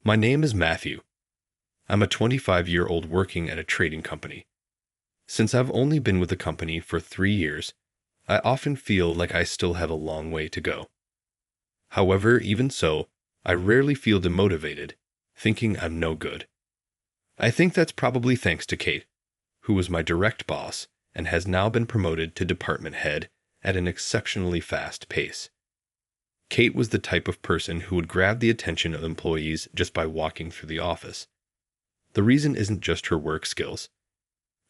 My name is Matthew. I'm a 25-year-old working at a trading company. Since I've only been with the company for 3 years, I often feel like I still have a long way to go. However, even so, I rarely feel demotivated, thinking I'm no good. I think that's probably thanks to Kate, who was my direct boss and has now been promoted to department head at an exceptionally fast pace. Kate was the type of person who would grab the attention of employees just by walking through the office. The reason isn't just her work skills.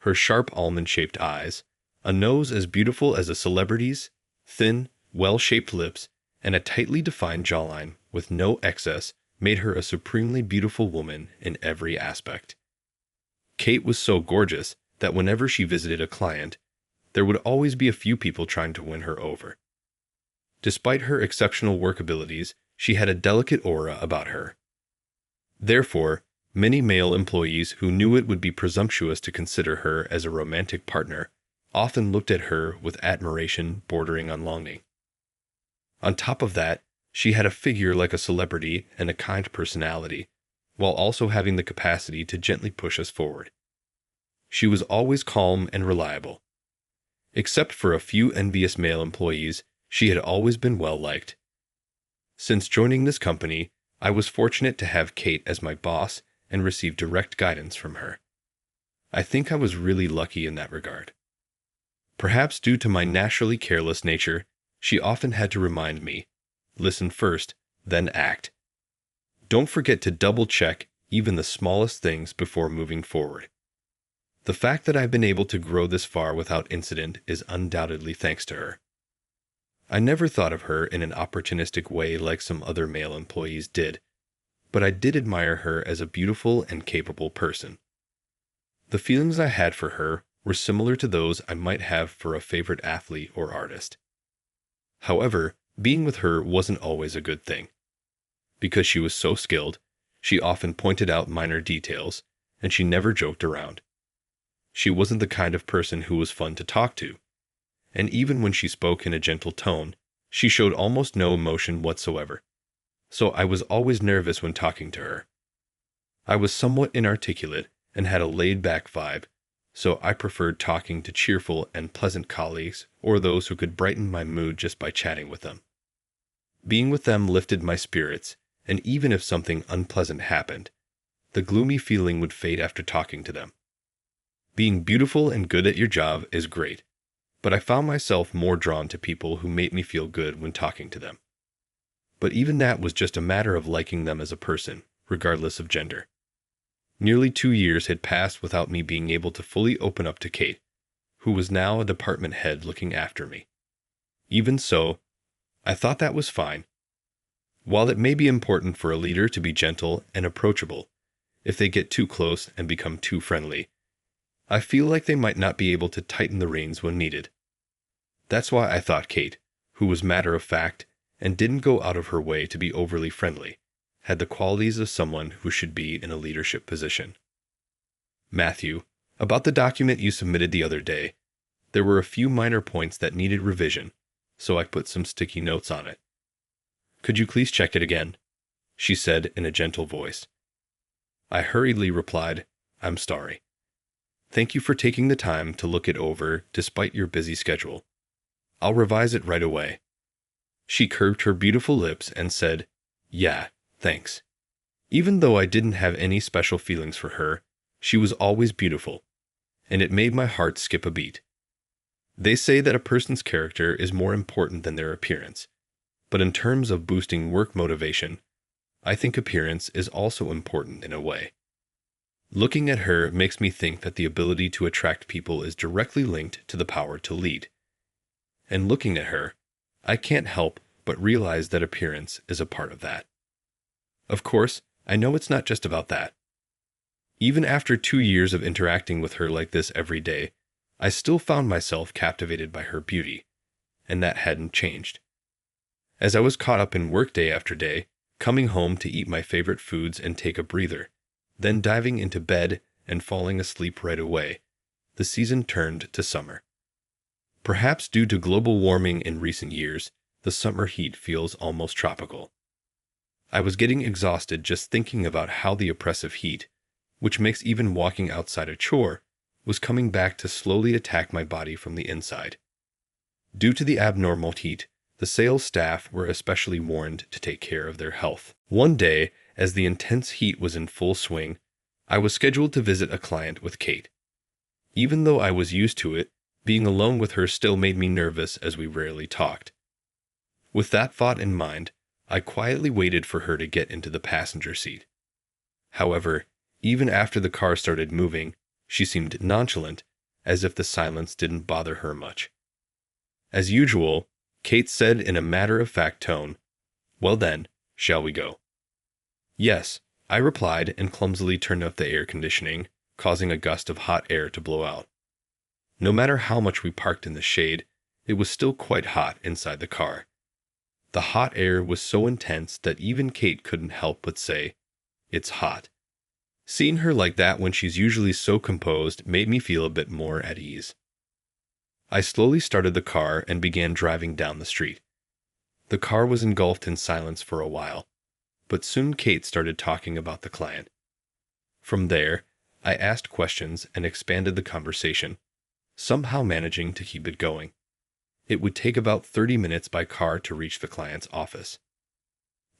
Her sharp almond-shaped eyes, a nose as beautiful as a celebrity's, thin, well-shaped lips, and a tightly defined jawline with no excess made her a supremely beautiful woman in every aspect. Kate was so gorgeous that whenever she visited a client, there would always be a few people trying to win her over. Despite her exceptional work abilities, she had a delicate aura about her. Therefore, many male employees who knew it would be presumptuous to consider her as a romantic partner often looked at her with admiration bordering on longing. On top of that, she had a figure like a celebrity and a kind personality, while also having the capacity to gently push us forward. She was always calm and reliable. Except for a few envious male employees, she had always been well liked. Since joining this company, I was fortunate to have Kate as my boss and receive direct guidance from her. I think I was really lucky in that regard. Perhaps due to my naturally careless nature, she often had to remind me, listen first, then act. Don't forget to double-check even the smallest things before moving forward. The fact that I've been able to grow this far without incident is undoubtedly thanks to her. I never thought of her in an opportunistic way like some other male employees did, but I did admire her as a beautiful and capable person. The feelings I had for her were similar to those I might have for a favorite athlete or artist. However, being with her wasn't always a good thing. Because she was so skilled, she often pointed out minor details, and she never joked around. She wasn't the kind of person who was fun to talk to, and even when she spoke in a gentle tone, she showed almost no emotion whatsoever. So I was always nervous when talking to her. I was somewhat inarticulate and had a laid-back vibe, so I preferred talking to cheerful and pleasant colleagues or those who could brighten my mood just by chatting with them. Being with them lifted my spirits, and even if something unpleasant happened, the gloomy feeling would fade after talking to them. Being beautiful and good at your job is great, but I found myself more drawn to people who made me feel good when talking to them. But even that was just a matter of liking them as a person, regardless of gender. Nearly 2 years had passed without me being able to fully open up to Kate, who was now a department head looking after me. Even so, I thought that was fine. While it may be important for a leader to be gentle and approachable, if they get too close and become too friendly, I feel like they might not be able to tighten the reins when needed. That's why I thought Kate, who was matter-of-fact and didn't go out of her way to be overly friendly, had the qualities of someone who should be in a leadership position. Matthew, about the document you submitted the other day, there were a few minor points that needed revision, so I put some sticky notes on it. Could you please check it again? She said in a gentle voice. I hurriedly replied, I'm sorry. Thank you for taking the time to look it over despite your busy schedule. I'll revise it right away. She curved her beautiful lips and said, Yeah, thanks. Even though I didn't have any special feelings for her, she was always beautiful, and it made my heart skip a beat. They say that a person's character is more important than their appearance, but in terms of boosting work motivation, I think appearance is also important in a way. Looking at her makes me think that the ability to attract people is directly linked to the power to lead. And looking at her, I can't help but realize that appearance is a part of that. Of course, I know it's not just about that. Even after 2 years of interacting with her like this every day, I still found myself captivated by her beauty, and that hadn't changed. As I was caught up in work day after day, coming home to eat my favorite foods and take a breather, then diving into bed and falling asleep right away, the season turned to summer. Perhaps due to global warming in recent years, the summer heat feels almost tropical. I was getting exhausted just thinking about how the oppressive heat, which makes even walking outside a chore, was coming back to slowly attack my body from the inside. Due to the abnormal heat, the sales staff were especially warned to take care of their health. One day, as the intense heat was in full swing, I was scheduled to visit a client with Kate. Even though I was used to it, being alone with her still made me nervous as we rarely talked. With that thought in mind, I quietly waited for her to get into the passenger seat. However, even after the car started moving, she seemed nonchalant, as if the silence didn't bother her much. As usual, Kate said in a matter-of-fact tone, "Well then, shall we go?" "Yes," I replied and clumsily turned up the air conditioning, causing a gust of hot air to blow out. No matter how much we parked in the shade, it was still quite hot inside the car. The hot air was so intense that even Kate couldn't help but say, "It's hot." Seeing her like that when she's usually so composed made me feel a bit more at ease. I slowly started the car and began driving down the street. The car was engulfed in silence for a while, but soon Kate started talking about the client. From there, I asked questions and expanded the conversation, somehow managing to keep it going. It would take about 30 minutes by car to reach the client's office.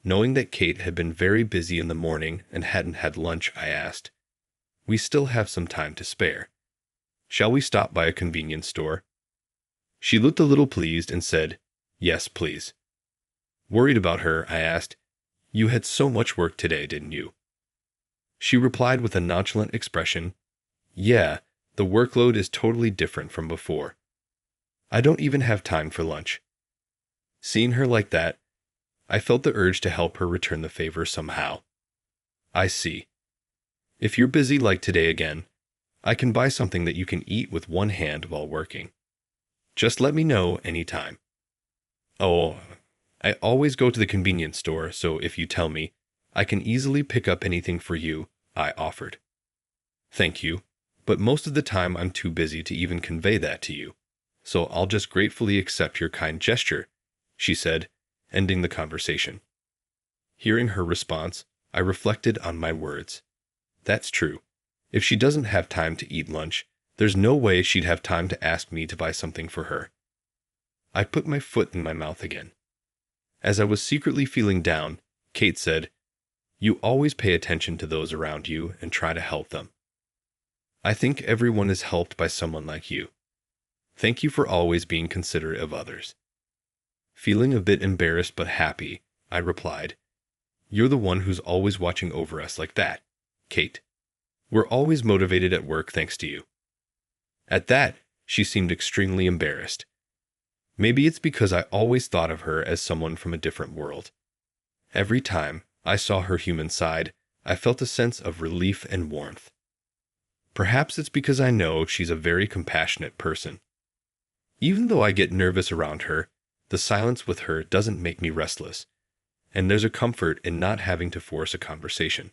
Knowing that Kate had been very busy in the morning and hadn't had lunch, I asked, "We still have some time to spare. Shall we stop by a convenience store?" She looked a little pleased and said, "Yes, please." Worried about her, I asked, "You had so much work today, didn't you?" She replied with a nonchalant expression, "Yeah, the workload is totally different from before. I don't even have time for lunch." Seeing her like that, I felt the urge to help her return the favor somehow. "I see. If you're busy like today again, I can buy something that you can eat with one hand while working. Just let me know anytime." "Oh, I always go to the convenience store, so if you tell me, I can easily pick up anything for you," I offered. "Thank you, but most of the time I'm too busy to even convey that to you, so I'll just gratefully accept your kind gesture," she said, ending the conversation. Hearing her response, I reflected on my words. That's true. If she doesn't have time to eat lunch, there's no way she'd have time to ask me to buy something for her. I put my foot in my mouth again. As I was secretly feeling down, Kate said, "You always pay attention to those around you and try to help them. I think everyone is helped by someone like you. Thank you for always being considerate of others." Feeling a bit embarrassed but happy, I replied, "You're the one who's always watching over us like that, Kate. We're always motivated at work thanks to you." At that, she seemed extremely embarrassed. Maybe it's because I always thought of her as someone from a different world. Every time I saw her human side, I felt a sense of relief and warmth. Perhaps it's because I know she's a very compassionate person. Even though I get nervous around her, the silence with her doesn't make me restless, and there's a comfort in not having to force a conversation.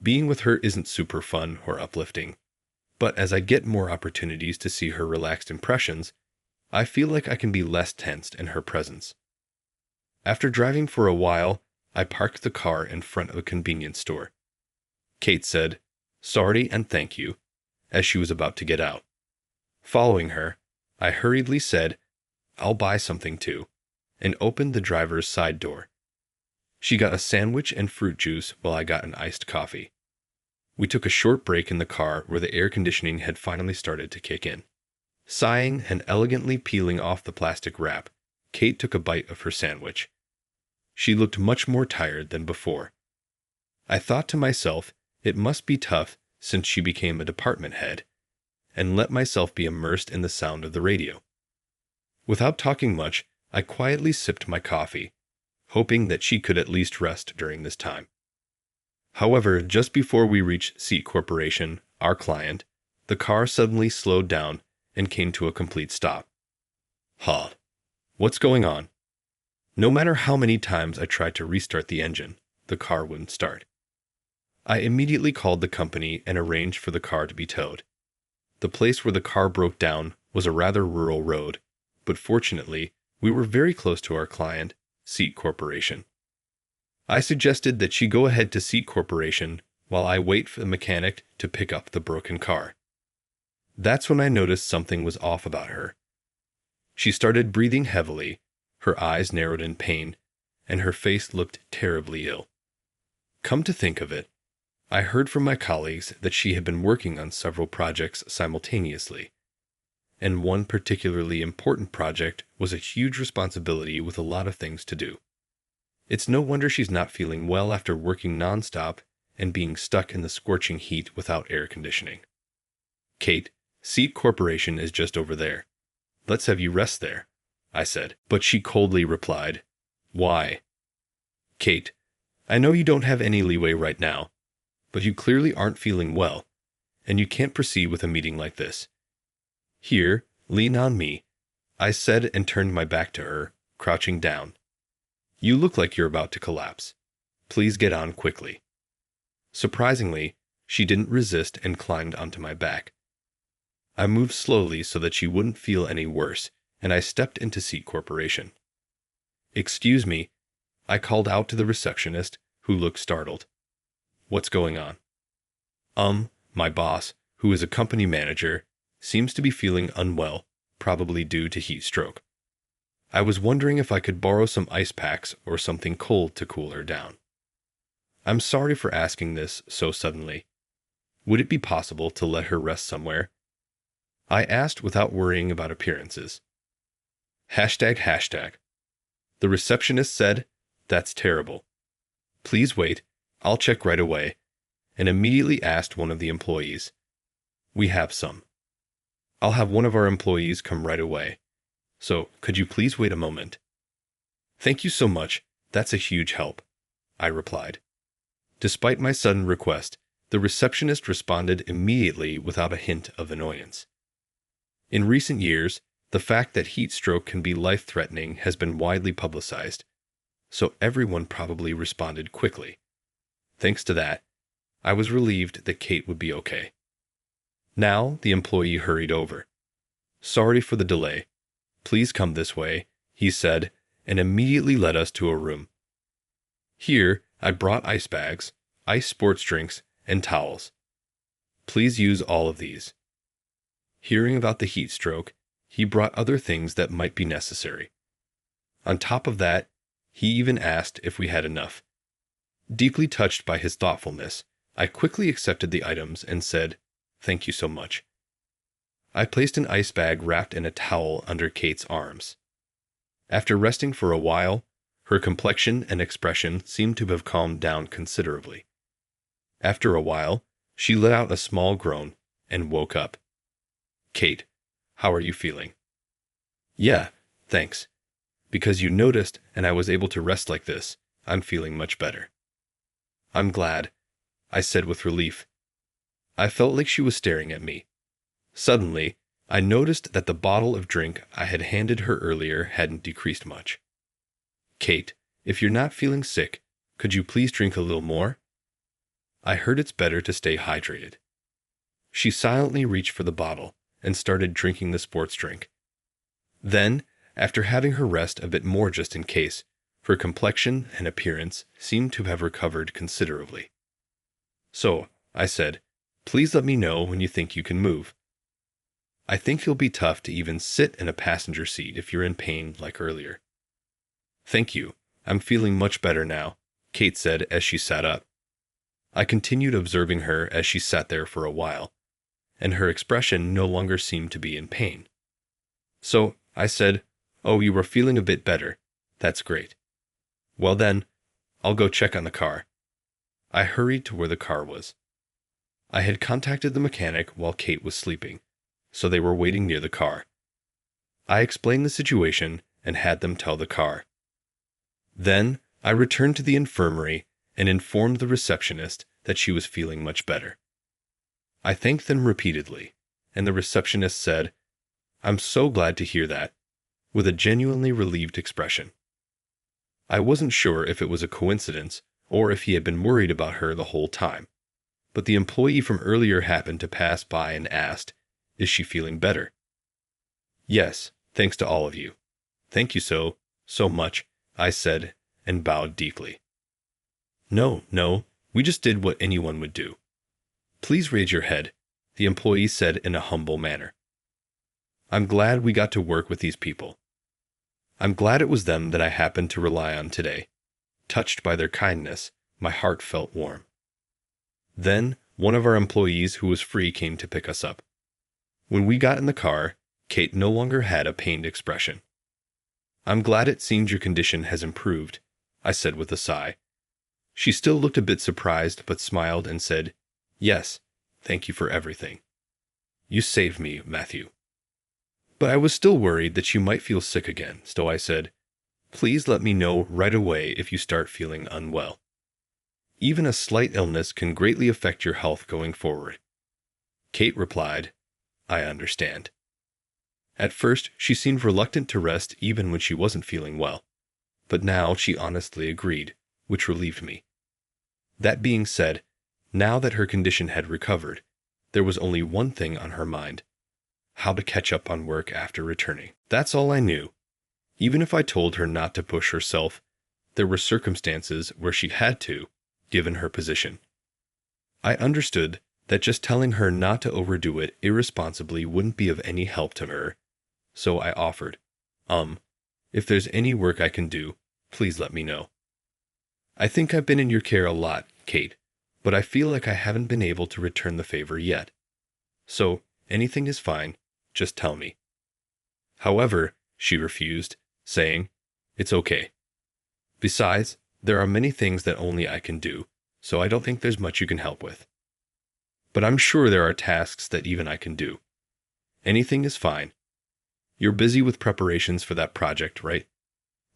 Being with her isn't super fun or uplifting, but as I get more opportunities to see her relaxed impressions, I feel like I can be less tensed in her presence. After driving for a while, I parked the car in front of a convenience store. Kate said, "Sorry and thank you," as she was about to get out. Following her, I hurriedly said, "I'll buy something too," and opened the driver's side door. She got a sandwich and fruit juice while I got an iced coffee. We took a short break in the car where the air conditioning had finally started to kick in. Sighing and elegantly peeling off the plastic wrap, Kate took a bite of her sandwich. She looked much more tired than before. I thought to myself, it must be tough since she became a department head, and let myself be immersed in the sound of the radio. Without talking much, I quietly sipped my coffee, hoping that she could at least rest during this time. However, just before we reached Seat Corporation, our client, the car suddenly slowed down and came to a complete stop. Huh. What's going on? No matter how many times I tried to restart the engine, the car wouldn't start. I immediately called the company and arranged for the car to be towed. The place where the car broke down was a rather rural road, but fortunately, we were very close to our client, Seat Corporation. I suggested that she go ahead to Seat Corporation while I wait for the mechanic to pick up the broken car. That's when I noticed something was off about her. She started breathing heavily, her eyes narrowed in pain, and her face looked terribly ill. Come to think of it, I heard from my colleagues that she had been working on several projects simultaneously, and one particularly important project was a huge responsibility with a lot of things to do. It's no wonder she's not feeling well after working nonstop and being stuck in the scorching heat without air conditioning. Kate, Seat Corporation is just over there. Let's have you rest there, I said, but she coldly replied, Why? Kate, I know you don't have any leeway right now, but you clearly aren't feeling well, and you can't proceed with a meeting like this. Here, lean on me, I said and turned my back to her, crouching down. You look like you're about to collapse. Please get on quickly. Surprisingly, she didn't resist and climbed onto my back. I moved slowly so that she wouldn't feel any worse, and I stepped into Seat Corporation. Excuse me, I called out to the receptionist, who looked startled. What's going on? My boss, who is a company manager, seems to be feeling unwell, probably due to heat stroke. I was wondering if I could borrow some ice packs or something cold to cool her down. I'm sorry for asking this so suddenly. Would it be possible to let her rest somewhere? I asked without worrying about appearances. ##. The receptionist said, That's terrible. Please wait, I'll check right away, and immediately asked one of the employees. We have some. I'll have one of our employees come right away. So, could you please wait a moment? Thank you so much, that's a huge help, I replied. Despite my sudden request, the receptionist responded immediately without a hint of annoyance. In recent years, the fact that heat stroke can be life-threatening has been widely publicized, so everyone probably responded quickly. Thanks to that, I was relieved that Kate would be okay. Now the employee hurried over. Sorry for the delay. Please come this way, he said, and immediately led us to a room. Here, I brought ice bags, ice sports drinks, and towels. Please use all of these. Hearing about the heat stroke, he brought other things that might be necessary. On top of that, he even asked if we had enough. Deeply touched by his thoughtfulness, I quickly accepted the items and said, Thank you so much. I placed an ice bag wrapped in a towel under Kate's arms. After resting for a while, her complexion and expression seemed to have calmed down considerably. After a while, she let out a small groan and woke up. Kate, how are you feeling? Yeah, thanks. Because you noticed and I was able to rest like this, I'm feeling much better. I'm glad, I said with relief. I felt like she was staring at me. Suddenly, I noticed that the bottle of drink I had handed her earlier hadn't decreased much. Kate, if you're not feeling sick, could you please drink a little more? I heard it's better to stay hydrated. She silently reached for the bottle and started drinking the sports drink. Then, after having her rest a bit more just in case, her complexion and appearance seemed to have recovered considerably. So, I said, please let me know when you think you can move. I think it'll be tough to even sit in a passenger seat if you're in pain like earlier. Thank you, I'm feeling much better now, Kate said as she sat up. I continued observing her as she sat there for a while, and her expression no longer seemed to be in pain. So, I said, Oh, you were feeling a bit better. That's great. Well then, I'll go check on the car. I hurried to where the car was. I had contacted the mechanic while Kate was sleeping, so they were waiting near the car. I explained the situation and had them tell the car. Then, I returned to the infirmary and informed the receptionist that she was feeling much better. I thanked them repeatedly, and the receptionist said, I'm so glad to hear that, with a genuinely relieved expression. I wasn't sure if it was a coincidence or if he had been worried about her the whole time, but the employee from earlier happened to pass by and asked, Is she feeling better? Yes, thanks to all of you. Thank you so much, I said, and bowed deeply. No, no, we just did what anyone would do. Please raise your head, the employee said in a humble manner. I'm glad we got to work with these people. I'm glad it was them that I happened to rely on today. Touched by their kindness, my heart felt warm. Then, one of our employees who was free came to pick us up. When we got in the car, Kate no longer had a pained expression. I'm glad it seems your condition has improved, I said with a sigh. She still looked a bit surprised but smiled and said, Yes, thank you for everything. You saved me, Matthew. But I was still worried that you might feel sick again, so I said, Please let me know right away if you start feeling unwell. Even a slight illness can greatly affect your health going forward. Kate replied, I understand. At first, she seemed reluctant to rest even when she wasn't feeling well, but now she honestly agreed, which relieved me. That being said, now that her condition had recovered, there was only one thing on her mind: how to catch up on work after returning. That's all I knew. Even if I told her not to push herself, there were circumstances where she had to, given her position. I understood that just telling her not to overdo it irresponsibly wouldn't be of any help to her, so I offered, if there's any work I can do, please let me know. I think I've been in your care a lot, Kate, but I feel like I haven't been able to return the favor yet. So, anything is fine, just tell me. However, she refused, saying, It's okay. Besides, there are many things that only I can do, so I don't think there's much you can help with. But I'm sure there are tasks that even I can do. Anything is fine. You're busy with preparations for that project, right?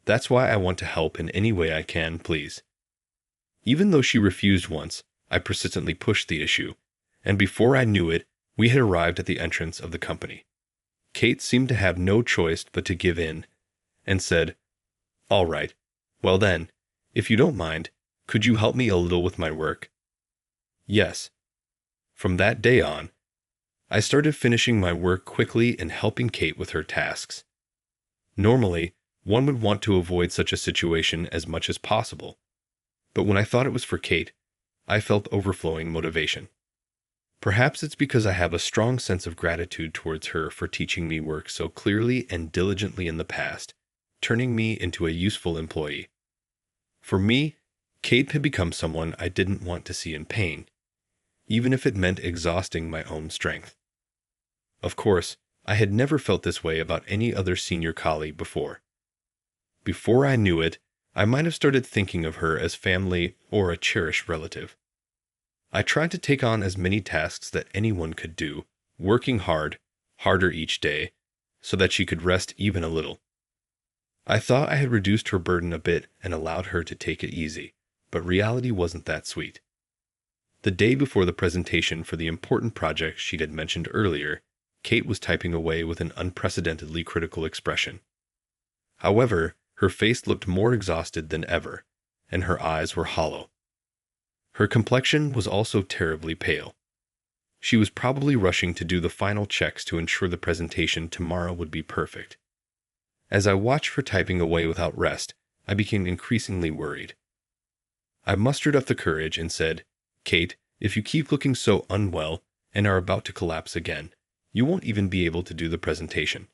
That's why I want to help in any way I can, please. Even though she refused once, I persistently pushed the issue, and before I knew it, we had arrived at the entrance of the company. Kate seemed to have no choice but to give in, and said, All right, well then, if you don't mind, could you help me a little with my work? Yes. From that day on, I started finishing my work quickly and helping Kate with her tasks. Normally, one would want to avoid such a situation as much as possible, but when I thought it was for Kate, I felt overflowing motivation. Perhaps it's because I have a strong sense of gratitude towards her for teaching me work so clearly and diligently in the past, turning me into a useful employee. For me, Kate had become someone I didn't want to see in pain, even if it meant exhausting my own strength. Of course, I had never felt this way about any other senior colleague before. Before I knew it, I might have started thinking of her as family or a cherished relative. I tried to take on as many tasks that anyone could do, working hard, harder each day, so that she could rest even a little. I thought I had reduced her burden a bit and allowed her to take it easy, but reality wasn't that sweet. The day before the presentation for the important project she had mentioned earlier, Kate was typing away with an unprecedentedly critical expression. However, her face looked more exhausted than ever, and her eyes were hollow. Her complexion was also terribly pale. She was probably rushing to do the final checks to ensure the presentation tomorrow would be perfect. As I watched her typing away without rest, I became increasingly worried. I mustered up the courage and said, Kate, if you keep looking so unwell and are about to collapse again, you won't even be able to do the presentation.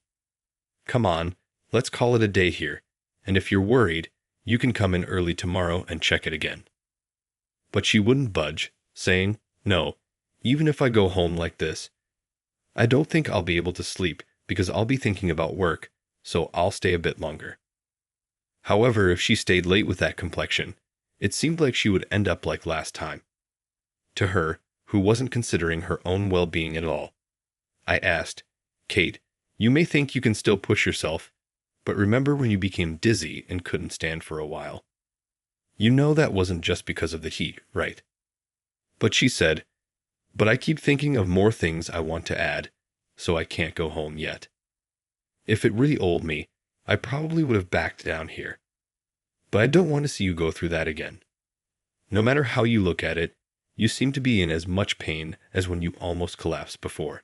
Come on, let's call it a day here, and if you're worried, you can come in early tomorrow and check it again. But she wouldn't budge, saying, No, even if I go home like this, I don't think I'll be able to sleep because I'll be thinking about work, so I'll stay a bit longer. However, if she stayed late with that complexion, it seemed like she would end up like last time. To her, who wasn't considering her own well-being at all, I asked, Kate, you may think you can still push yourself, but remember when you became dizzy and couldn't stand for a while? You know that wasn't just because of the heat, right? But she said, But I keep thinking of more things I want to add, so I can't go home yet. If it really old me, I probably would have backed down here. But I don't want to see you go through that again. No matter how you look at it, you seem to be in as much pain as when you almost collapsed before.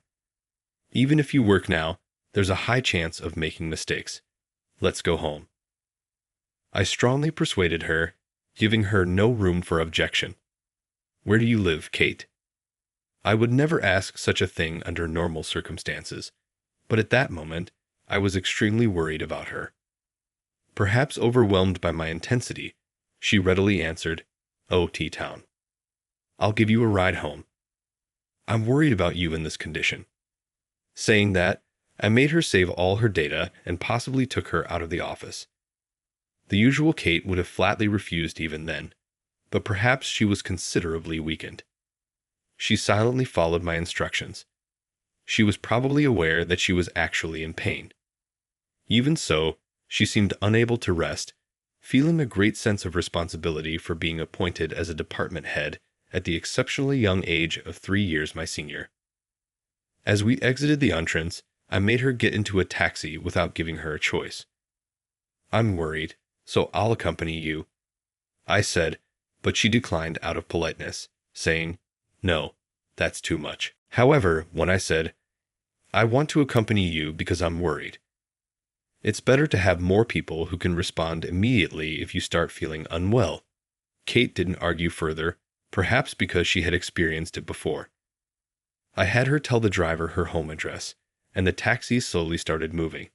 Even if you work now, there's a high chance of making mistakes. Let's go home. I strongly persuaded her, giving her no room for objection. "Where do you live, Kate?" I would never ask such a thing under normal circumstances, but at that moment, I was extremely worried about her. Perhaps overwhelmed by my intensity, she readily answered, "Oh, T-Town. I'll give you a ride home. I'm worried about you in this condition." Saying that, I made her save all her data and possibly took her out of the office. The usual Kate would have flatly refused even then, but perhaps she was considerably weakened. She silently followed my instructions. She was probably aware that she was actually in pain. Even so, she seemed unable to rest, feeling a great sense of responsibility for being appointed as a department head at the exceptionally young age of 3 years my senior. As we exited the entrance, I made her get into a taxi without giving her a choice. "I'm worried, so I'll accompany you," I said, but she declined out of politeness, saying, "No, that's too much." However, when I said, "I want to accompany you because I'm worried. It's better to have more people who can respond immediately if you start feeling unwell," Kate didn't argue further, perhaps because she had experienced it before. I had her tell the driver her home address, and the taxi slowly started moving.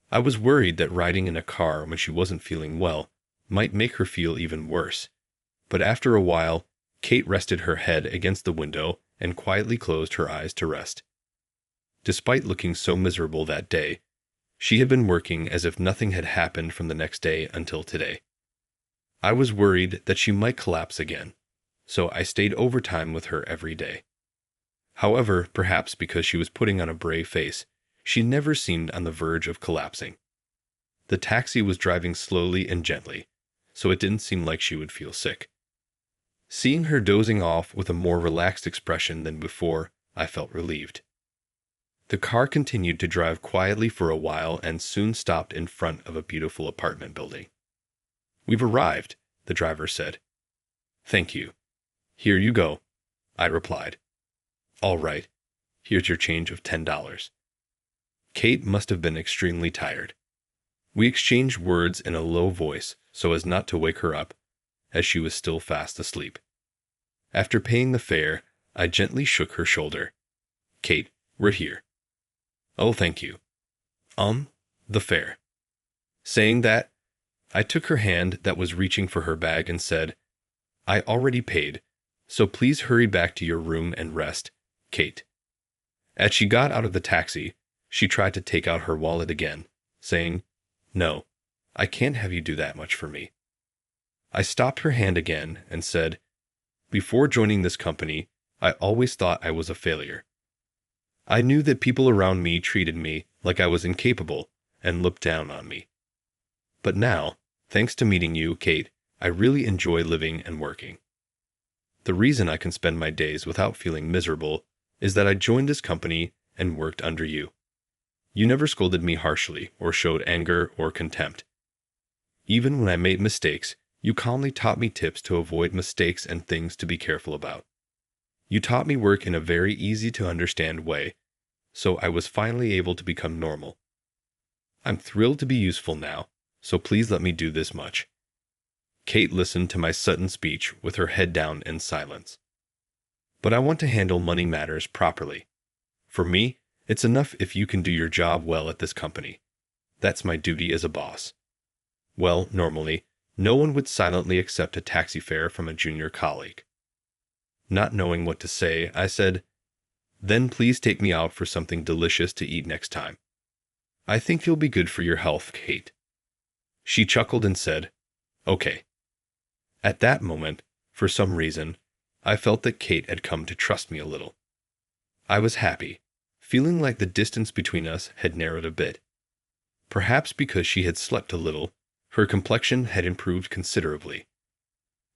I was worried that riding in a car when she wasn't feeling well might make her feel even worse, but after a while, Kate rested her head against the window and quietly closed her eyes to rest. Despite looking so miserable that day, she had been working as if nothing had happened from the next day until today. I was worried that she might collapse again, so I stayed overtime with her every day. However, perhaps because she was putting on a brave face, she never seemed on the verge of collapsing. The taxi was driving slowly and gently, so it didn't seem like she would feel sick. Seeing her dozing off with a more relaxed expression than before, I felt relieved. The car continued to drive quietly for a while and soon stopped in front of a beautiful apartment building. "We've arrived," the driver said. "Thank you. Here you go," I replied. "All right. Here's your change of $10. Kate must have been extremely tired. We exchanged words in a low voice so as not to wake her up, as she was still fast asleep. After paying the fare, I gently shook her shoulder. "Kate, we're here." "Oh, thank you." The fare." Saying that, I took her hand that was reaching for her bag and said, "I already paid, so please hurry back to your room and rest, Kate." As she got out of the taxi, she tried to take out her wallet again, saying, "No, I can't have you do that much for me." I stopped her hand again and said, "Before joining this company, I always thought I was a failure. I knew that people around me treated me like I was incapable and looked down on me. But now, thanks to meeting you, Kate, I really enjoy living and working. The reason I can spend my days without feeling miserable is that I joined this company and worked under you. You never scolded me harshly or showed anger or contempt. Even when I made mistakes, you calmly taught me tips to avoid mistakes and things to be careful about. You taught me work in a very easy-to-understand way, so I was finally able to become normal. I'm thrilled to be useful now, so please let me do this much." Kate listened to my sudden speech with her head down in silence. "But I want to handle money matters properly. For me, it's enough if you can do your job well at this company. That's my duty as a boss." Well, normally, no one would silently accept a taxi fare from a junior colleague. Not knowing what to say, I said, "Then please take me out for something delicious to eat next time. I think you'll be good for your health, Kate." She chuckled and said, "Okay." At that moment, for some reason, I felt that Kate had come to trust me a little. I was happy, feeling like the distance between us had narrowed a bit. Perhaps because she had slept a little, her complexion had improved considerably.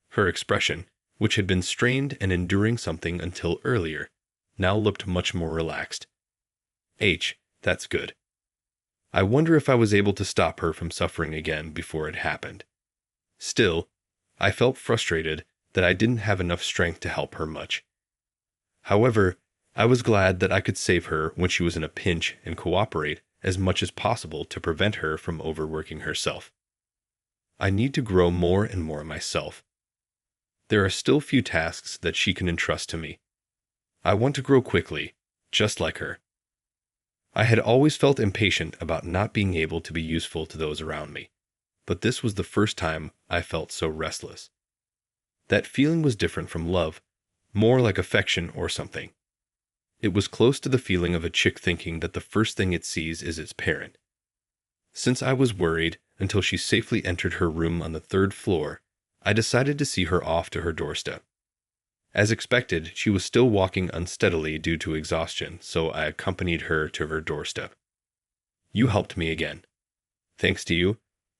Her expression, which had been strained and enduring something until earlier, now looked much more relaxed. That's good. I wonder if I was able to stop her from suffering again before it happened. Still, I felt frustrated that I didn't have enough strength to help her much. However, I was glad that I could save her when she was in a pinch and cooperate as much as possible to prevent her from overworking herself. I need to grow more and more myself. There are still few tasks that she can entrust to me. I want to grow quickly, just like her. I had always felt impatient about not being able to be useful to those around me, but this was the first time I felt so restless. That feeling was different from love, more like affection or something. It was close to the feeling of a chick thinking that the first thing it sees is its parent. Since I was worried until she safely entered her room on the 3rd floor, I decided to see her off to her doorstep. As expected, she was still walking unsteadily due to exhaustion, so I accompanied her to her doorstep. You helped me again. Thanks to you,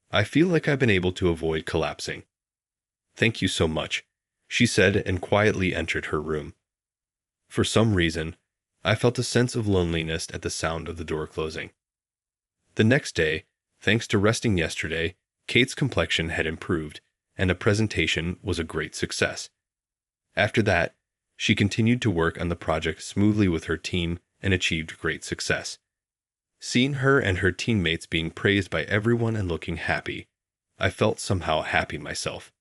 I feel like I've been able to avoid collapsing. Thank you so much, she said and quietly entered her room. For some reason, I felt a sense of loneliness at the sound of the door closing. The next day, thanks to resting yesterday, Kate's complexion had improved, and the presentation was a great success. After that, she continued to work on the project smoothly with her team and achieved great success. Seeing her and her teammates being praised by everyone and looking happy, I felt somehow happy myself.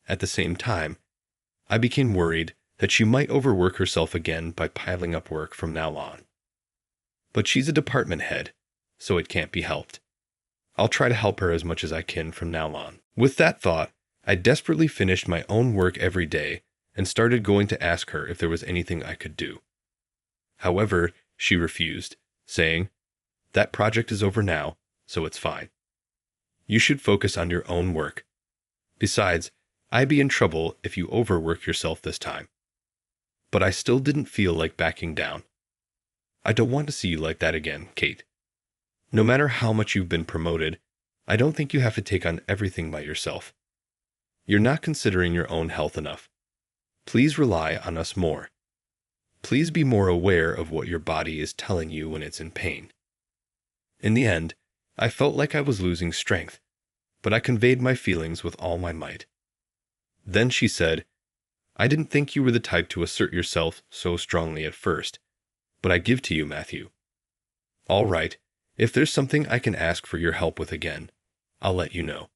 At the same time, I became worried that she might overwork herself again by piling up work from now on. But she's a department head, so it can't be helped. I'll try to help her as much as I can from now on. With that thought, I desperately finished my own work every day and started going to ask her if there was anything I could do. However, she refused, saying, "That project is over now, so it's fine. You should focus on your own work. Besides, I'd be in trouble if you overwork yourself this time." But I still didn't feel like backing down. I don't want to see you like that again, Kate. No matter how much you've been promoted, I don't think you have to take on everything by yourself. You're not considering your own health enough. Please rely on us more. Please be more aware of what your body is telling you when it's in pain. In the end, I felt like I was losing strength, but I conveyed my feelings with all my might. Then she said, "I didn't think you were the type to assert yourself so strongly at first, but I give to you, Matthew. All right, if there's something I can ask for your help with again, I'll let you know."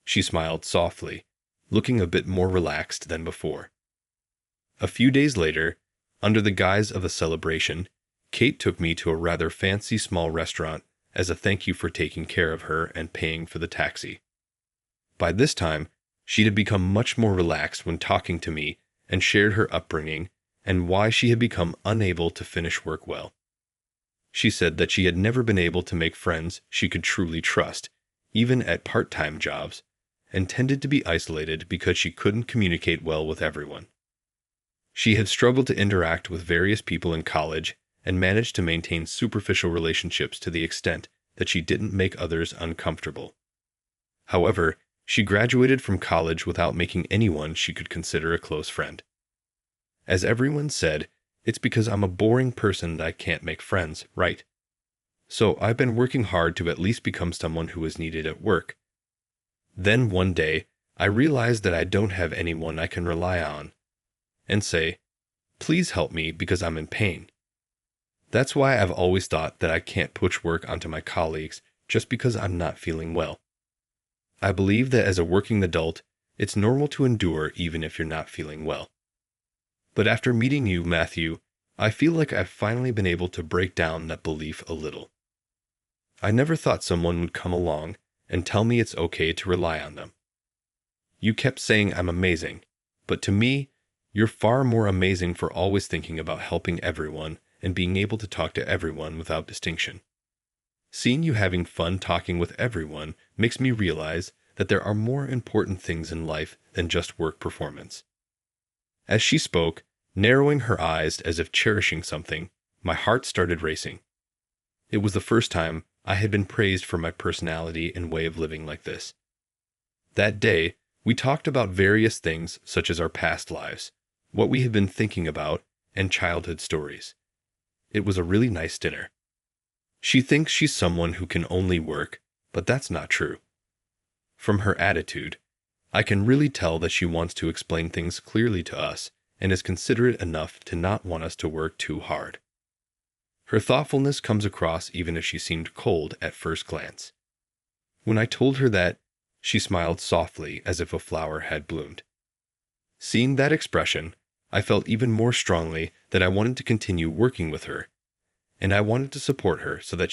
She smiled softly, looking a bit more relaxed than before. A few days later, under the guise of a celebration, Kate took me to a rather fancy small restaurant as a thank you for taking care of her and paying for the taxi. By this time, she had become much more relaxed when talking to me and shared her upbringing and why she had become unable to finish work well. She said that she had never been able to make friends she could truly trust, even at part-time jobs, and tended to be isolated because she couldn't communicate well with everyone. She had struggled to interact with various people in college and managed to maintain superficial relationships to the extent that she didn't make others uncomfortable. However, she graduated from college without making anyone she could consider a close friend. As everyone said, it's because I'm a boring person that I can't make friends, right? So I've been working hard to at least become someone who is needed at work. Then one day, I realized that I don't have anyone I can rely on and say, "Please help me because I'm in pain." That's why I've always thought that I can't push work onto my colleagues just because I'm not feeling well. I believe that as a working adult, it's normal to endure even if you're not feeling well. But after meeting you, Matthew, I feel like I've finally been able to break down that belief a little. I never thought someone would come along and tell me it's okay to rely on them. You kept saying I'm amazing, but to me, you're far more amazing for always thinking about helping everyone and being able to talk to everyone without distinction. Seeing you having fun talking with everyone makes me realize that there are more important things in life than just work performance. As she spoke, narrowing her eyes as if cherishing something, my heart started racing. It was the first time I had been praised for my personality and way of living like this. That day, we talked about various things such as our past lives, what we had been thinking about, and childhood stories. It was a really nice dinner. She thinks she's someone who can only work, but that's not true. From her attitude, I can really tell that she wants to explain things clearly to us and is considerate enough to not want us to work too hard. Her thoughtfulness comes across even if she seemed cold at first glance. When I told her that She smiled softly as if a flower had bloomed. Seeing that expression, I felt even more strongly that I wanted to continue working with her, and I wanted to support her so that